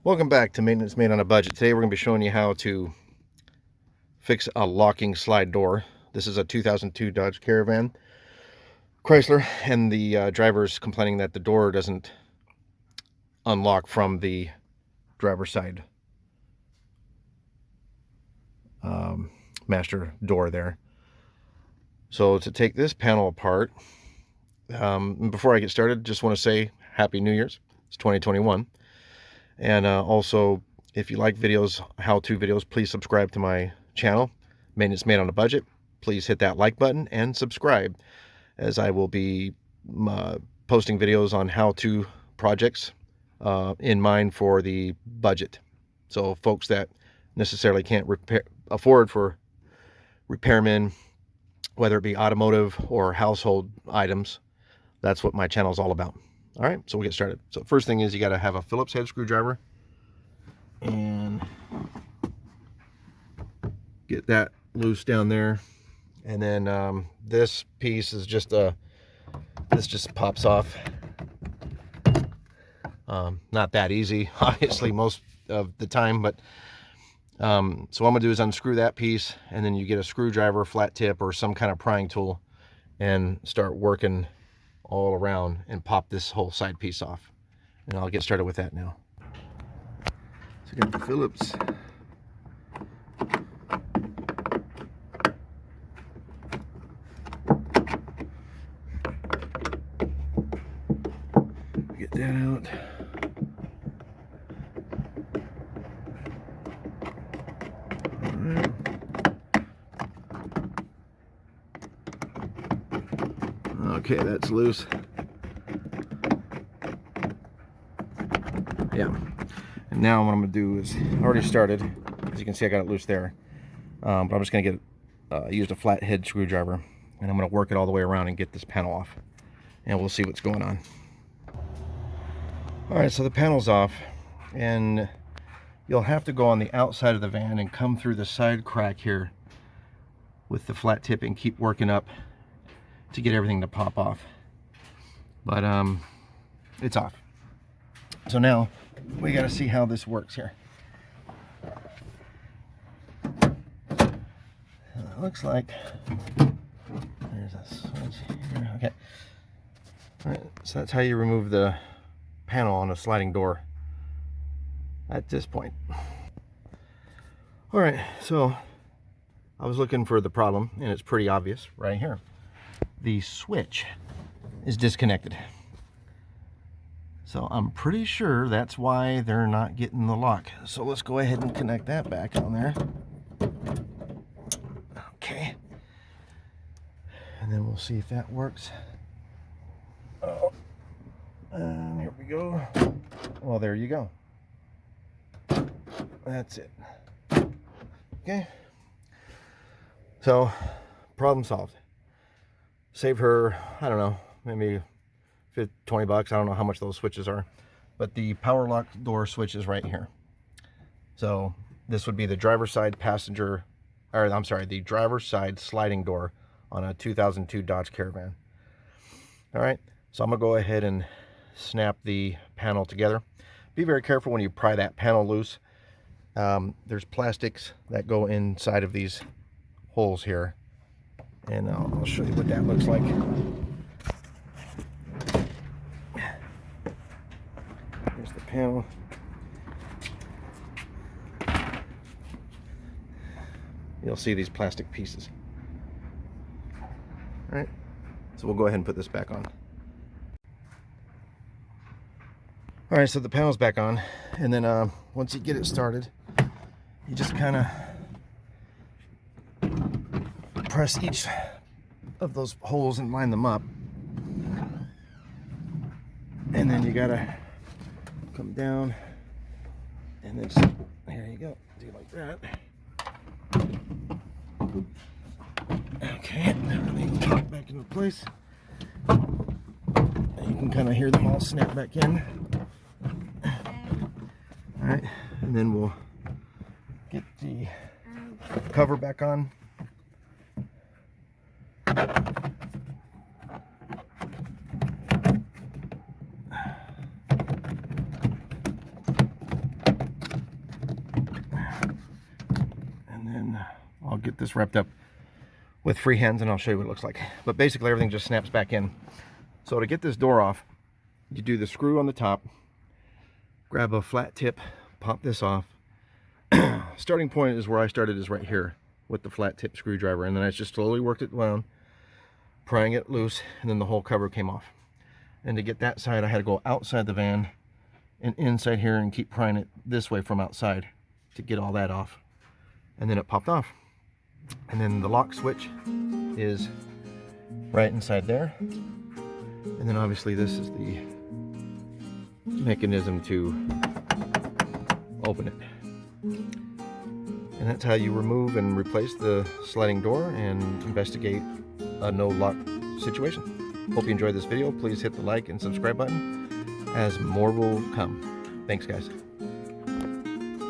Welcome back to Maintenance Made on a Budget. Today we're going to be showing you how to fix a locking slide door. This is a 2002 Dodge Caravan Chrysler, and the driver's complaining that the door doesn't unlock from the driver's side master door there. So to take this panel apart, before I get started, just want to say Happy New Year's. It's 2021. And also, if you like videos, how-to videos, please subscribe to my channel, Maintenance Made on a Budget. Please hit that like button and subscribe, as I will be posting videos on how-to projects in mind for the budget. So folks that necessarily can't afford for repairmen, whether it be automotive or household items, that's what my channel is all about. All right, so we'll get started. So first thing is you got to have a Phillips head screwdriver and get that loose down there. And then this piece is just this just pops off. Not that easy, obviously, most of the time, but so what I'm gonna do is unscrew that piece, and then you get a screwdriver, flat tip, or some kind of prying tool and start working all around and pop this whole side piece off. And I'll get started with that now. So get the Phillips. Get that out. All right. Okay, that's loose. Yeah. And now what I'm going to do is, I already started. As you can see, I got it loose there. But I'm just going to get used a flat head screwdriver, and I'm going to work it all the way around and get this panel off. And we'll see what's going on. All right, so the panel's off, and you'll have to go on the outside of the van and come through the side crack here with the flat tip and keep working up to get everything to pop off. But it's off. So now we got to see how this works here. It looks like there's a switch here. Okay. All right, so that's how you remove the panel on a sliding door at this point. All right, so I was looking for the problem, and it's pretty obvious right here. The switch is disconnected. So I'm pretty sure that's why they're not getting the lock. So let's go ahead and connect that back on there. Okay. And then we'll see if that works. Oh, and here we go. Well, there you go. That's it. Okay. So, problem solved. Saved her, I don't know, maybe 20 bucks. I don't know how much those switches are, but the power lock door switch is right here. So this would be the driver's side passenger, or I'm sorry, the driver's side sliding door on a 2002 Dodge Caravan. All right, so I'm gonna go ahead and snap the panel together. Be very careful when you pry that panel loose. There's plastics that go inside of these holes here, and I'll show you what that looks like. Here's the panel. You'll see these plastic pieces. All right, so we'll go ahead and put this back on. All right, so the panel's back on, and then once you get it started, you just kind of press each of those holes and line them up, and then you gotta come down, and then just, here you go, do it like that. Okay, everything will get back into place. And you can kind of hear them all snap back in. All right, and then we'll get the cover back on. I'll get this wrapped up with free hands and I'll show you what it looks like. But basically everything just snaps back in. So to get this door off, you do the screw on the top, grab a flat tip, pop this off. Starting point is where I started, is right here with the flat tip screwdriver, and then I just slowly worked it down, prying it loose, and then the whole cover came off. And to get that side, I had to go outside the van and inside here and keep prying it this way from outside to get all that off. And then it popped off. And then the lock switch is right inside there. And then obviously this is the mechanism to open it. And that's how you remove and replace the sliding door and investigate a no lock situation. Hope you enjoyed this video. Please hit the like and subscribe button, as more will come. Thanks, guys.